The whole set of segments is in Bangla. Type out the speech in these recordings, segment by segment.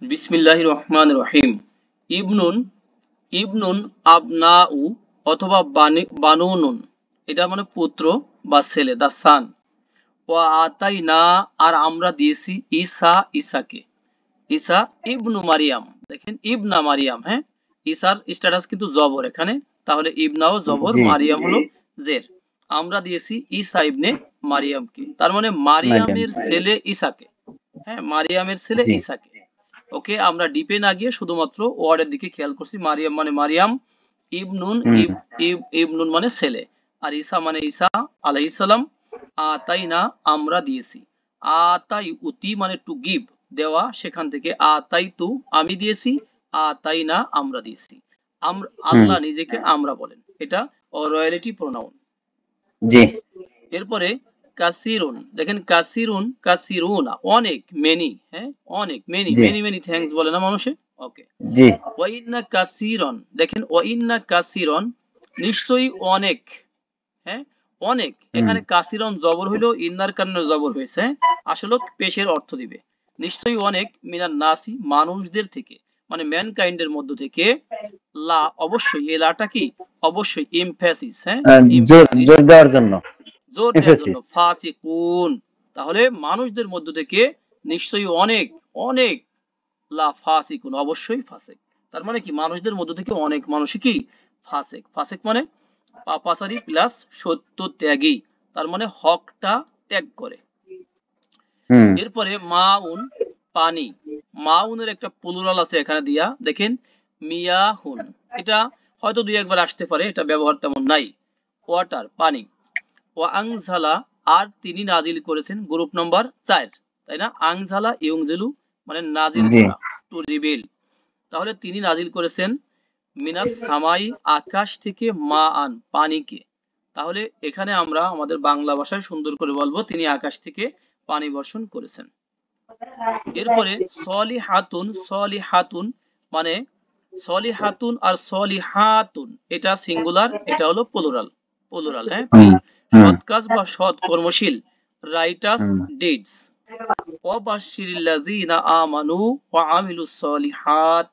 বিসমিল্লাহির রহমানির রহিম। ইবনুন, ইবনুন আবনাউ অথবা বানুনুন, এটা মানে পুত্র বা ছেলে, দা সান। ওয়া আতাইনা, আর আমরা দিয়েছি ঈসা, ঈসাকে। ঈসা ইবনু মারিয়াম, দেখেন ইবনা মারিয়াম, হ্যাঁ, ঈসার স্ট্যাটাস কিন্তু জবর এখানে, তাহলে ইবনাও জবর, জি মারিয়াম হলো জের। আমরা দিয়েছি ঈসা ইবনে মারিয়ামকে, তার মানে মারিয়াম মারিয়ামের ছেলে ঈসাকে। হ্যাঁ, মারিয়ামের ছেলে জি ঈসাকে। ওকে, আমরা ডিপে না গিয়ে শুধুমাত্র ওয়ার্ডের দিকে খেয়াল করছি। মারিয়াম মানে মারিয়াম, ইবনুন হুম ইবনুন মানে ছেলে, আর ঈসা মানে ঈসা আলাইহিস সালাম। আতাই না, আমরা দিয়েছি। আতাই উতি মানে টু গিভ, দেওয়া, সেখান থেকে আতাই তু, আমি দিয়েছি। আতাই না, আমরা দিয়েছি। হুম আল্লাহ নিজেকে আমরা বলেন, এটা রয়্যালিটি প্রোনাউন। জি এরপরে কাসিরুন, দেখেন কাসিরুন, কাসিরুনা অনেক, মেনি, হ্যাঁ, অনেক, মেনি জি মেনি মেনি থ্যাঙ্কস বলে না মানুষে। ওকে, জি ওয়াইন্না কাসিরন, দেখেন ওয়াইন্না কাসিরন, নিশ্চয়ই অনেক, হ্যাঁ, অনেক। হুম এখানে কাসিরন জবর হইলো ইন্নার কারণে জবর হয়েছে, হ্যাঁ? আসলে পেশের অর্থ দিবে। নিশ্চয়ই অনেক, মিনান নাসি মানুষদের থেকে, মানে ম্যানকাইন্ডের মধ্য থেকে। লা অবশ্যই, এই লাটা কি, অবশ্যই এমফ্যাসিস, হ্যাঁ, জোর এমফ্যাসিস, জোর দেওয়ার জন্য জোর দেওয়ার জন্য, এমফেসিস ফাসিকুন, তাহলে মানুষদের মধ্য থেকে নিশ্চয়ই অনেক, অনেক, লা ফাসিকুন অবশ্যই ফাসেক। তার মানে কি, মানুষদের মধ্য থেকে অনেক মানুষই কি, ফাসেক। ফাসেক মানে পাপাসারি প্লাস সত্য ত্যাগী, তার মানে হকটা ত্যাগ করে। হুম এরপরে মাউন, পানি। মাউনের একটা প্লুরাল আছে এখানে দিয়া, দেখেন মিয়াহুন, এটা হয়তো দুই একবার আসতে পারে, এটা ব্যবহার তেমন নাই। ওয়াটার, পানি। ও আংঝালা, আর তিনি নাজিল করেছেন, গ্রুপ নম্বর 4, তাই না? আংঝালা ইউংজিলু মানে নাজিল জি করা, টু রিভিল। তাহলে তিনি নাজিল করেছেন মিনাস সামাই, আকাশ থেকে, মা আন, পানিকে। তাহলে এখানে আমরা আমাদের বাংলা ভাষায় সুন্দর করে বলবো তিনি আকাশ থেকে পানি বর্ষণ করেছেন। এরপরে সলিহাতুন, সলিহাতুন মানে সলিহাতুন আর সলিহাতুন, এটা সিঙ্গুলার, এটা হলো প্লুরাল, প্লুরাল, হ্যাঁ, হুম পি। হুম সৎ কাজ বা সৎ কর্মশীল, রাইটাস হুম ডিডস। ওয়াবাশশিরিল্লাযীনা আমানু ওয়া আমিলুস সলিহাত।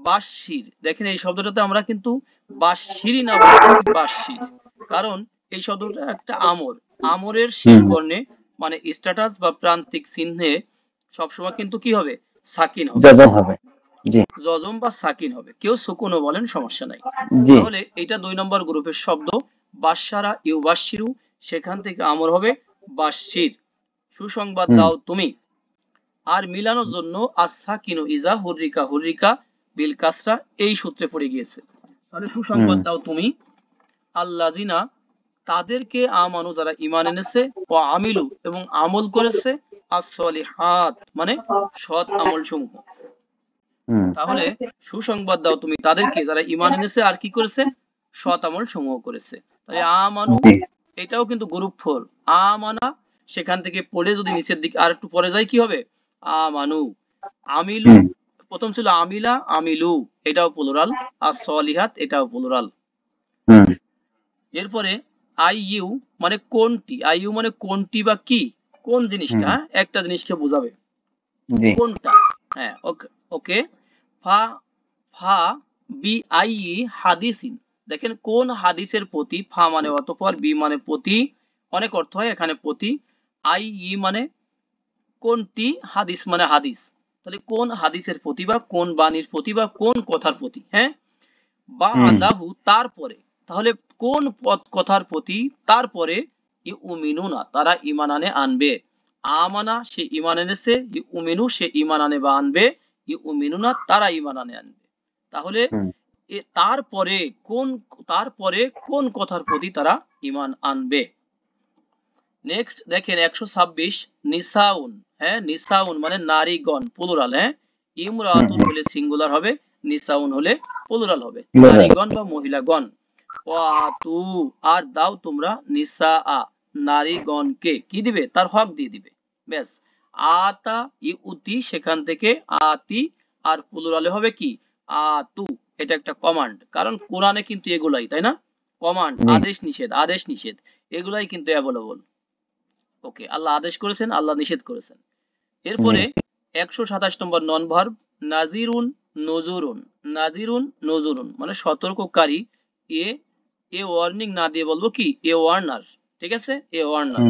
বাশশির, দেখেন এই শব্দটাতে আমরা কিন্তু বাশশিরি না বলে দিচ্ছি বাশশির, কারণ এই শব্দটা একটা আমর, আমরের শেষ হুম বর্ণে মানে স্ট্যাটাস বা প্রান্তিক চিহ্নে সবসময় কিন্তু কি হবে, সাকিন হবে, যজম হবে জি জজম বা সাকিন হবে, কেউ সুকুনও বলেন, সমস্যা নাই। জি তাহলে এটা 2 নম্বর গ্রুপের শব্দ। বাশশারা ইউবাশশিরু, সেখান থেকে আমর হবে বাশশির, সুসংবাদ হুম দাও তুমি। আর মিলানোর জন্য আসাকিনু ইজা হুররিকা, হুররিকা বিল কাসরা, এই সূত্রে পড়ে গিয়েছে। তাহলে হুম সুসংবাদ দাও তুমি, আল্লাযিনা, তাদেরকে, আমানু যারা ঈমান এনেছে, ও আমিলু এবং আমল করেছে, as-সলিহাত মানে সৎ আমল সমূহ। হুম তাহলে সুসংবাদ দাও তুমি তাদেরকে যারা ঈমান এনেছে আর কি করেছে, সৎ আমল সমূহ করেছে। তাহলে আমানু, জি এটাও কিন্তু গ্রুপ 4। আমানা, সেখান থেকে পড়ে যদি নিচের দিকে আর একটু পরে যায় কি হবে, আমানু। আমিলু, হুম প্রথম ছিল আমিলা, আমিলু, এটাও প্লুরাল। আর সলিহাত, এটাও প্লুরাল। হুম এরপরে আইইউ মানে কোনটি, আইইউ মানে কোনটি বা কি, কোন জিনিসটা, হুম হ্যাঁ? একটা জিনিসকে বোঝাবে, জি কোনটা, হ্যাঁ, ওকে ওকে। ফা, ফা বি আই হাদিসিন, দেখেন কোন হাদিসের প্রতি, ফা মানে অতঃপর, বি মানে প্রতি, অনেক অর্থ হয় এখানে প্রতি, আই মানে কোনটি, হাদিস মানে হাদিস, তাহলে কোন হাদিসের প্রতি বা কোন বাণীর প্রতি বা কোন কথার প্রতি, হ্যাঁ, বা হুম আদাহু তারপরে, তাহলে কোন পদ কথার প্রতি, তারপরে ইউমিনুনা তারা ঈমান আনে, আনবে। আমানা সে ঈমান এনেছে, ইউমিনু সে ঈমান আনে বা আনবে, ইউমিনুনা তারা ঈমান আনে, আনবে। তাহলে হুম তারপরে কোন, তারপরে কোন কথার প্রতি তারা ঈমান আনবে। নেক্সট দেখেন 126, নিসাউন, হ্যাঁ, নিসাউন মানে নারীগণ, প্লুরাল, হ্যাঁ, ইমরাতুন হুম হলে সিঙ্গুলার হবে, নিসাউন হলে প্লুরাল হবে, প্লুরাল নারীগণ বা মহিলাগণ। ওয়াতু, আর দাও তোমরা, নিসা নারীগণকে কি দিবে, তার হক দিয়ে দিবে, ব্যাস। আতা ইউতি, সেখান থেকে আতি, আর প্লুরালে হবে কি, আতু। এটা একটা কমান্ড, কারণ কোরআনে কিন্তু এগুলাই, তাই না, কমান্ড, জি আদেশ নিষেধ, আদেশ নিষেধ, এগুলাই কিন্তু অ্যাভেলেবল। ওকে, আল্লাহ আদেশ করেছেন, আল্লাহ নিষেধ করেছেন। জি এরপরে 127 নম্বর নন ভার্ব নাজিরুন নজুরুন। নাজিরুন নজুরুন মানে সতর্ককারী। এ ওয়ার্নিং না দিয়ে বলবো কি এ ওয়ার্নার। ঠিক আছে, এ ওয়ার্নার।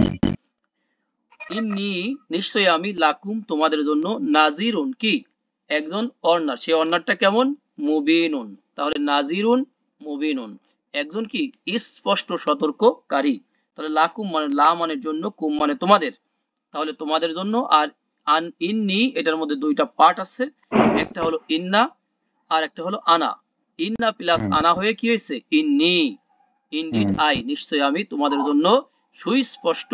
ইন্নি নিশ্চয়ই আমি লাকুম তোমাদের জন্য নাজিরুন কি একজন ওয়ার্নার। সেই ওয়ার্নারটা কেমন? মুবিনুন। তাহলে নাজিরুন মুবিনুন একজন কি স্পষ্ট সতর্ককারী। তাহলে লাকুম মানে লা মানে জন্য, কুম মানে তোমাদের, তাহলে তোমাদের জন্য। আর আন ইন্নি এটার মধ্যে দুইটা পার্ট আছে, একটা হলো ইন্না আর একটা হলো আনা। ইন্না প্লাস আনা হয়ে কি হয়েছে ইন্নি। ইনডিড আই নিশ্চয়ই আমি তোমাদের জন্য সুস্পষ্ট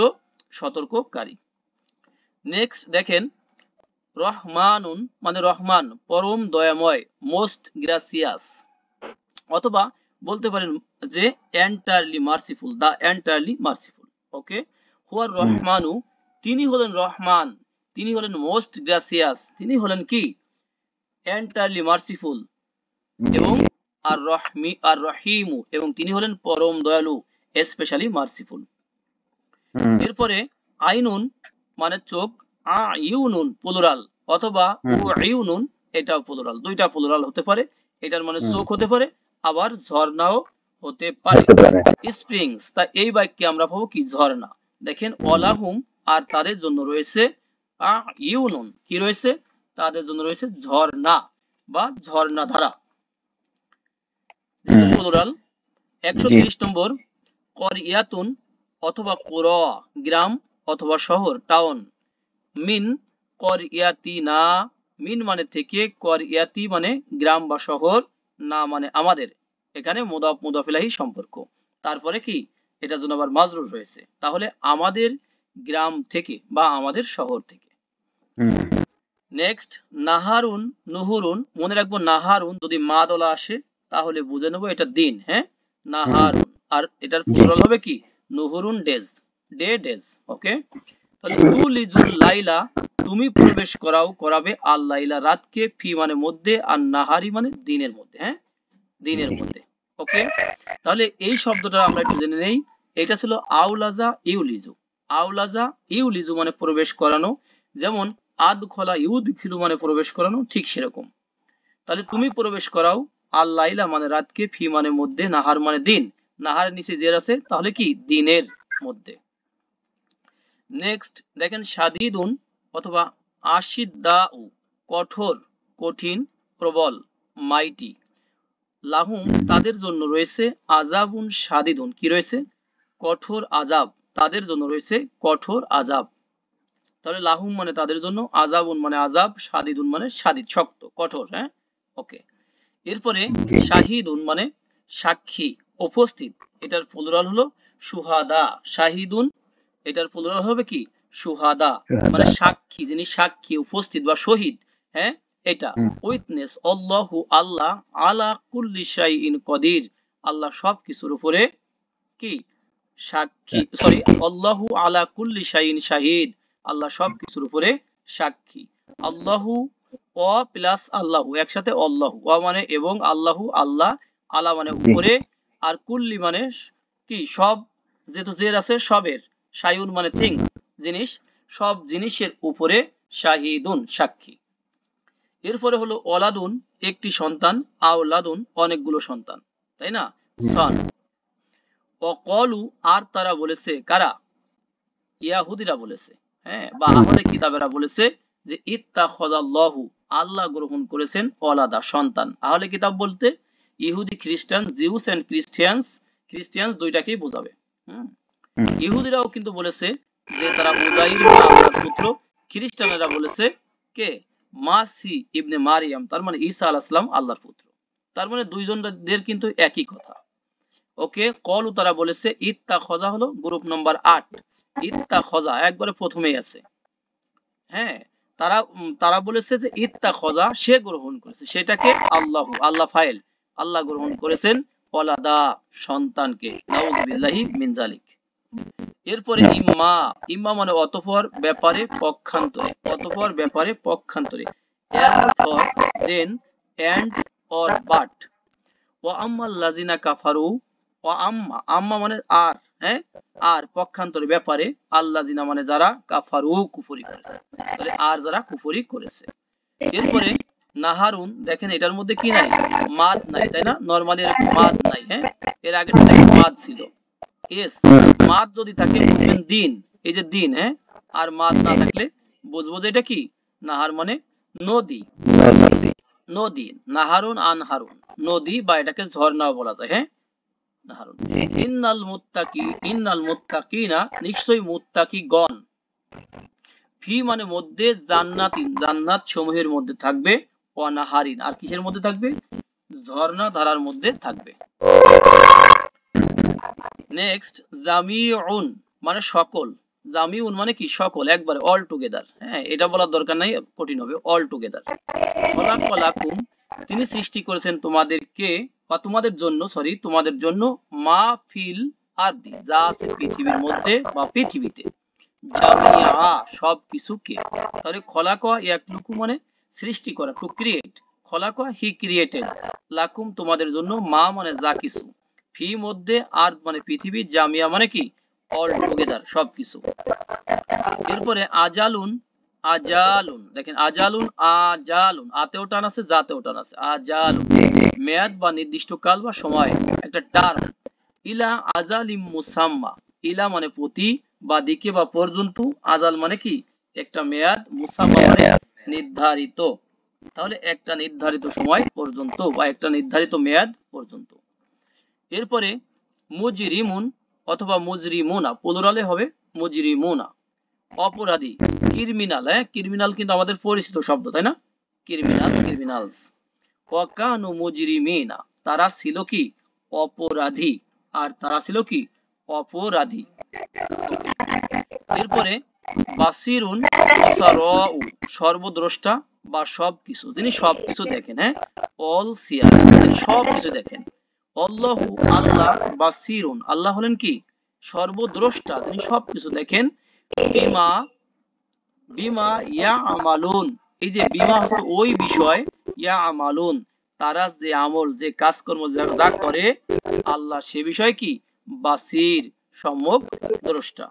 সতর্ককারী। নেক্সট দেখেন রহমানুন মানে রহমান পরম দয়াময়, মোস্ট গ্রাসিয়াস, অথবা বলতে পারেন যে এন্টায়ারলি মার্সিফুল, দা এন্টায়ারলি মার্সিফুল। ওকে, হুয়ার রহমানু তিনি হলেন রহমান, তিনি হলেন মোস্ট গ্রাসিয়াস, তিনি হলেন কি এন্টায়ারলি মার্সিফুল, এবং আর রহিমু এবং তিনি হলেন পরম দয়ালু, স্পেশালি মার্সিফুল। এরপরে আইনুন মানে চোখ, আইউনুন প্লুরাল, অথবা উইউনুন এটাও প্লুরাল, দুইটা প্লুরাল হতে পারে। এটার মানে চোখ হতে পারে, আবার ঝর্ণাও হতে পারে, স্প্রিংস। তা এই বাক্যে আমরা পাবো কি ঝর্ণা। দেখেন ওয়ালাহুম আর তাদের জন্য রয়েছে ইউনুন, কি রয়েছে তাদের জন্য রয়েছে ঝর্ণা বা ঝর্ণা ধারা, যেহেতু প্লুরাল। 130 নম্বর করিয়াতুন অথবা কুরা গ্রাম অথবা শহর টাউন। মিন করিয়াতিনা, মিন মানে থেকে, করিয়াতি মানে গ্রাম বা শহর, না মানে আমাদের। এখানে মুদাফ মুদাফ ইলাইহি সম্পর্ক, তারপরে কি এটার জন্য আবার মাজরুর রয়েছে। তাহলে আমাদের গ্রাম থেকে বা আমাদের শহর থেকে। নেক্সট নাহারুন নুহুরুন, মনে রাখবো নাহারুন যদি মা দলা আসে তাহলে বুঝে নেবো এটা দিন। হ্যাঁ, নাহারুন, আর এটার প্লুরাল হবে কি নুহুরুন ডেজ, ডে ডেজ। ওকে, তাহলে তুলিজুল লাইলা তুমি প্রবেশ করাও করাবে, আল লাইলা রাতকে, ফি মানে মধ্যে, আর নাহারি মানে দিনের মধ্যে। হ্যাঁ, দিনের মধ্যে। ওকে, তাহলে এই শব্দটা আমরা একটু জেনে নেই। এটা ছিল আউলাজা ইউলিজু। আউলাজা ইউলিজু মানে প্রবেশ করানো, যেমন আদখলা ইউদখিলু মানে প্রবেশ করানো, ঠিক সেরকম। তাহলে তুমি প্রবেশ করাও আল লাইলা মানে রাতকে, ফি মানে মধ্যে, নাহার মানে দিন, নাহারের নিচে জের আছে তাহলে কি দিনের মধ্যে। নেক্সট দেখেন শাদীদুন অথবা আশিদ্দাউ কঠোর, কঠিন, প্রবল, মাইটি। লাহুম তাদের জন্য রয়েছে আযাবুন শাদীদুন, কি রয়েছে কঠোর আযাব, তাদের জন্য রয়েছে কঠোর আযাব। তাহলে লাহুম মানে তাদের জন্য, আযাবুন মানে আযাব, শাদীদুন মানে শাদীদ শক্ত কঠোর। হ্যাঁ, ওকে। এরপরে শাহিদুন মানে সাক্ষী, উপস্থিত, এটার প্লুরাল হলো শুহাদা। শাহিদুন এটার প্লুরাল হবে কি শুহাদা, মানে সাক্ষী, যিনি সাক্ষী, উপস্থিত বা শহীদ। হ্যাঁ, এটা উইটনেস। আল্লাহু আল্লাহ, আলা কুল্লি শাইইন কদির আল্লাহ সবকিছুর উপরে কি সাক্ষী, সরি আল্লাহু আলা কুল্লি শাইইন শাহিদ আল্লাহ সবকিছুর উপরে সাক্ষী। আল্লাহু ও প্লাস আল্লাহু একসাথে, আল্লাহু ও মানে এবং, আল্লাহু আল্লাহ, আলা মানে উপরে, আর কুল্লি মানে কি সব, যেহেতু জের আছে সবের, শাইউন মানে থিং জিনিস, সব জিনিসের উপরে, শাহিদুন সাক্ষী। এরপরে হলো ওলাদুন একটি সন্তান, আওলাদুন অনেকগুলো সন্তান, তাই না, সন। অকলু আর তারা বলেছে, কারা ইয়াহুদিরা বলেছে, হ্যাঁ, বা আহলে কিতাবেরা বলেছে যে ইত্তাখাযাল্লাহু আল্লাহ গ্রহণ করেছেন ওলাদা সন্তান। আহলে কিতাব বলতে ইহুদি, খ্রিস্টান, জিউস এন্ড ক্রিশ্চিয়ানস দুইটাকেই বোঝাবে। ইহুদিরাও কিন্তু বলেছে যে তারা উযাইর আল্লাহর পুত্র, খ্রিস্টানেরা বলেছে কে মাসি ইবনে মারিয়াম, তার মানে ঈসা আলাইহিস সালাম আল্লাহর পুত্র। তার মানে দুইজনদের কিন্তু একই কথা। ওকে, কলু তারা বলেছে, ইত্তাখাযা হলো গ্রুপ নাম্বার 8, ইত্তাখাযা একবারে প্রথমেই আছে। হ্যাঁ, তারা বলেছে যে ইত্তাখাযা সে গ্রহণ করেছে, সেটাকে আল্লাহু, আল্লাহ ফাইল, আল্লাহ গ্রহণ করেছেন ওলাদা সন্তানকে, নাউযুবিল্লাহি মিন যালিক। এরপরে ইম্মা, ইম্মা মানে অতঃপর, ব্যাপারে, পক্ষান্তরে, অতঃপর, ব্যাপারে, পক্ষান্তরে, এরপর, দেন, এন্ড, অর, বাট। ওয়া আম্মাল লাযিনা কাফারু ও আম্মা, আম্মা মানে আর, হ্যাঁ, আর পক্ষান্তরে ব্যাপারে, আল্লাযিনা মানে যারা, কাফারু কুফরি করেছে, তাহলে আর যারা কুফরি করেছে। এরপরে নাহারুন, দেখেন এটার মধ্যে কি নাই, মাদ নাই, তাই না? নরমালি এরকম মাদ নাই, হ্যাঁ, এর আগে দেখেন মাদ ছিল। এস, মাদ যদি থাকে বুঝবেন দিন, এই যে দিন, হ্যাঁ, আর মাদ না থাকলে বুঝবো যে এটা কি, নাহার মানে নদী, নদী, নাহারুন আনহারুন, নদী বা এটাকে ঝর্ণাও বলা যায়, হ্যাঁ, নাহারুন। জি জি ইন্নাল মুত্তাকিনা, নিশ্চয়ই মুত্তাকিগণ, ফি মানে মধ্যে, জান্নাতিন জান্নাত সমূহের মধ্যে থাকবে, অনাহারিন আর কিসের মধ্যে থাকবে, ঝর্ণা ধারার মধ্যে থাকবে। নেক্সট, জামিউন মানে সকল, জামিউন মানে কি, সকল, একবারে, অল টুগেদার, হ্যাঁ, এটা বলার দরকার নাই, কঠিন হবে, অল টুগেদার। খলাকালাকুম, তিনি সৃষ্টি করেছেন তোমাদেরকে বা তোমাদের জন্য, সরি তোমাদের জন্য, মা ফিল আরদি, যা আছে পৃথিবীর মধ্যে বা পৃথিবীতে, জামিআ সবকিছুকে। তাহলে খলাকা ইয়াকলুকু মানে সৃষ্টি করা, টু ক্রিয়েট, খলাকা হি ক্রিয়েটেড, লাকুম তোমাদের জন্য, মা মানে যা কিছু, ফি মধ্যে, আর মানে পৃথিবী, জামিয়া মানে কি, অল টুগেদার সবকিছু। এরপরে আজালুন, আজালুন, দেখেন আজালুন, আজালুন, আতেও টান আছে, জাতেও টান আছে, আজালুন, মেয়াদ বা নির্দিষ্ট কাল বা সময়, একটা টার্ম। ইলা আজালিম মুসাম্মা, ইলা মানে প্রতি বা দিকে বা পর্যন্ত, আজাল মানে কি, একটা মেয়াদ, মুসাম্মা মানে নির্ধারিত, তাহলে একটা নির্ধারিত সময় পর্যন্ত বা একটা নির্ধারিত মেয়াদ পর্যন্ত। এরপরে মুজরিমুন অথবা মুজরিমুনা, প্লুরালে হবে মুজরিমুনা, অপরাধী, ক্রিমিনাল, হ্যাঁ, ক্রিমিনাল কিন্তু আমাদের পরিচিত শব্দ, তাই না, ক্রিমিনাল, ক্রিমিনালস। ওয়াকানু মুজরিমিনা, তারা ছিল কি, অপরাধী, আর তারা ছিল কি, অপরাধী। এরপরে বাসিরুন, সারাউ, সর্বদ্রষ্টা বা সবকিছু, যিনি সবকিছু দেখেন, হ্যাঁ, অল সিয়ার, তিনি সবকিছু দেখেন। আল্লাহু, আল্লাহ, বাসিরুন, আল্লাহ হলেন কি, সর্বদ্রষ্টা, তিনি সবকিছু দেখেন, বিমা, বিমা ইয়ামালুন, এই যে বিমা হচ্ছে ওই বিষয়, ইয়ামালুন তারা যে আমল, যে কাজকর্ম যা করে, আল্লাহ সে বিষয় কি, বাসির, সম্যক দ্রষ্টা।